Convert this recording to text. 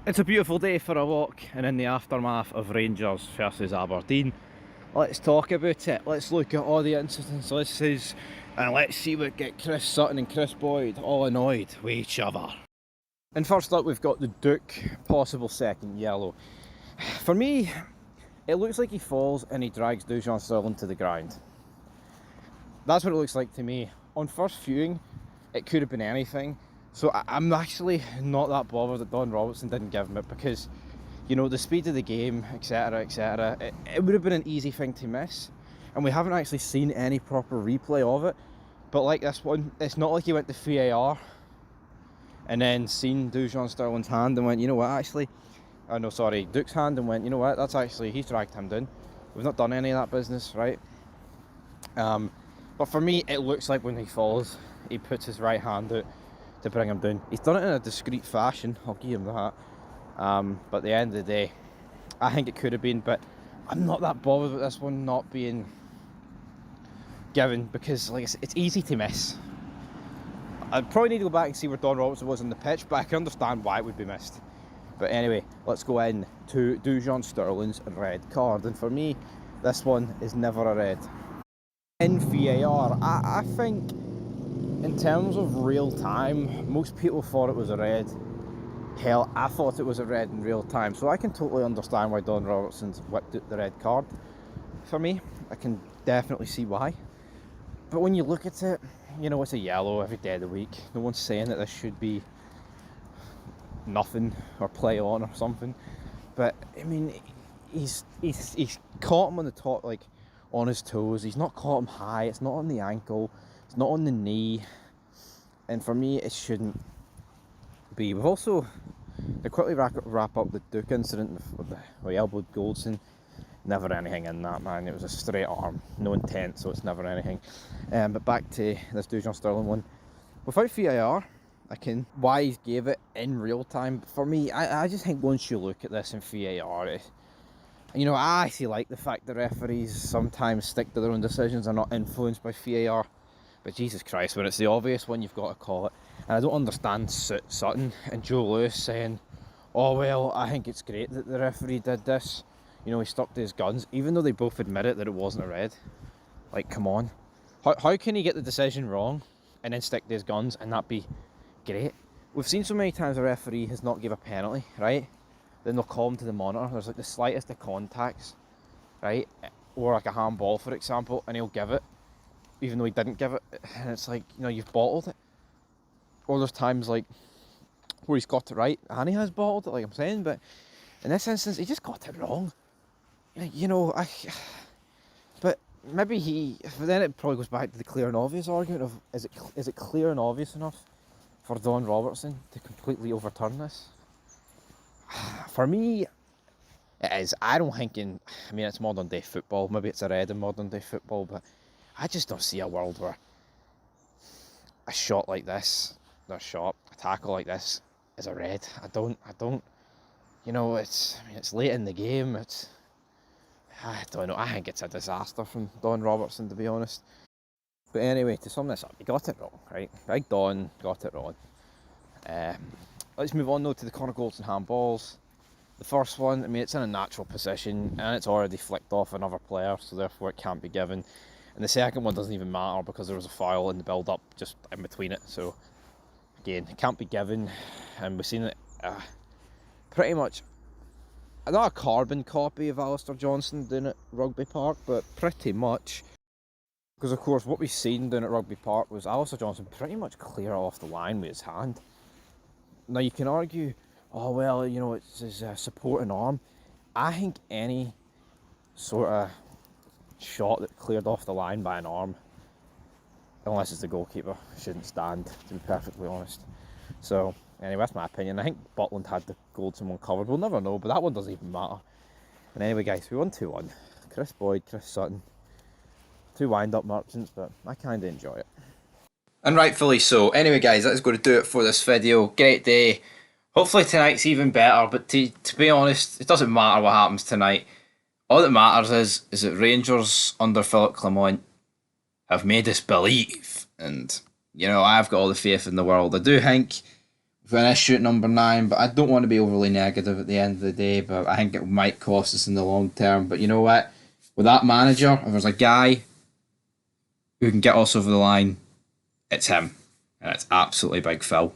It's a beautiful day for a walk, and in the aftermath of Rangers versus Aberdeen, let's talk about it. Let's look at all the incidences and let's see what get Chris Sutton and Chris Boyd all annoyed with each other. And first up, we've got the Duke, possible second yellow. For me, it looks like he falls and he drags Dujon Sterling to the ground. That's what it looks like to me. On first viewing, it could have been anything. So I'm actually not that bothered that Don Robertson didn't give him it, because, you know, the speed of the game, etc, etc, it would have been an easy thing to miss. And we haven't actually seen any proper replay of it. But like this one, it's not like he went to VAR and then seen Dujon Sterling's hand and went, you know what, actually, oh no, sorry, Duke's hand, and went, you know what, that's actually, he's dragged him down. We've not done any of that business, right? But for me, it looks like when he falls, he puts his right hand out to bring him down. He's done it in a discreet fashion, I'll give him that. But at the end of the day, I think it could have been, but I'm not that bothered with this one not being given, because like it's easy to miss. I'd probably need to go back and see where Don Robertson was on the pitch, but I can understand why it would be missed. But anyway, let's go in to Dujon Sterling's red card, and for me, this one is never a red. In VAR, I think in terms of real time, most people thought it was a red. Hell, I thought it was a red in real time, so I can totally understand why Don Robertson's whipped out the red card. For me, I can definitely see why. But when you look at it, you know, it's a yellow every day of the week. No one's saying that this should be nothing or play on or something. But I mean, he's caught him on the top, like on his toes. He's not caught him high. It's not on the ankle. It's not on the knee. And for me, it shouldn't be. We've also, to quickly wrap up the Duke incident with the elbowed Goldson. Never anything in that, man. It was a straight arm, no intent, so it's never anything. But back to this Dujon Sterling one. Without VAR, I can why he gave it in real time. But for me, I just think once you look at this in VAR, you know, I actually like the fact that referees sometimes stick to their own decisions and are not influenced by VAR. But Jesus Christ, when it's the obvious one, you've got to call it. And I don't understand Sutton and Joe Lewis saying, oh well, I think it's great that the referee did this. You know, he stuck to his guns, even though they both admitted that it wasn't a red. Like, come on. How can he get the decision wrong and then stick to his guns and that be great? We've seen so many times a referee has not give a penalty, right? Then they'll call him to the monitor. There's like the slightest of contacts, right? Or like a handball, for example, and he'll give it, even though he didn't give it. And it's like, you know, you've bottled it. Or there's times like where he's got it right and he has bottled it, like I'm saying, but in this instance, he just got it wrong. You know, but maybe but then it probably goes back to the clear and obvious argument of, is it clear and obvious enough for Don Robertson to completely overturn this? For me, it is. I don't think I mean, it's modern day football, maybe it's a red in modern day football, but I just don't see a world where a shot like this, a tackle like this is a red. I don't, you know, it's late in the game, I don't know, I think it's a disaster from Don Robertson, to be honest. But anyway, to sum this up, he got it wrong, right? Big Don got it wrong. Let's move on though to the corner goals and handballs. The first one, I mean, it's in a natural position and it's already flicked off another player, so therefore it can't be given. And the second one doesn't even matter because there was a foul in the build-up just in between it. So again, it can't be given, and we've seen it pretty much. Not a carbon copy of Alistair Johnston doing at Rugby Park, but pretty much. Because of course what we've seen down at Rugby Park was Alistair Johnston pretty much clear off the line with his hand. Now you can argue, oh well, you know, it's his supporting arm. I think any sort of shot that cleared off the line by an arm, unless it's the goalkeeper, shouldn't stand, to be perfectly honest. So anyway, that's my opinion. I think Butland had the Goldson one covered. We'll never know, but that one doesn't even matter. And anyway, guys, we won 2-1. Chris Boyd, Chris Sutton. Two wind-up merchants, but I kind of enjoy it. And rightfully so. Anyway, guys, that is going to do it for this video. Great day. Hopefully tonight's even better, but to be honest, it doesn't matter what happens tonight. All that matters is that Rangers under Philip Clement have made us believe. And, you know, I've got all the faith in the world. I do think finish at number 9, but I don't want to be overly negative at the end of the day, but I think it might cost us in the long term. But you know what? With that manager, if there's a guy who can get us over the line, it's him. And it's absolutely Big Phil.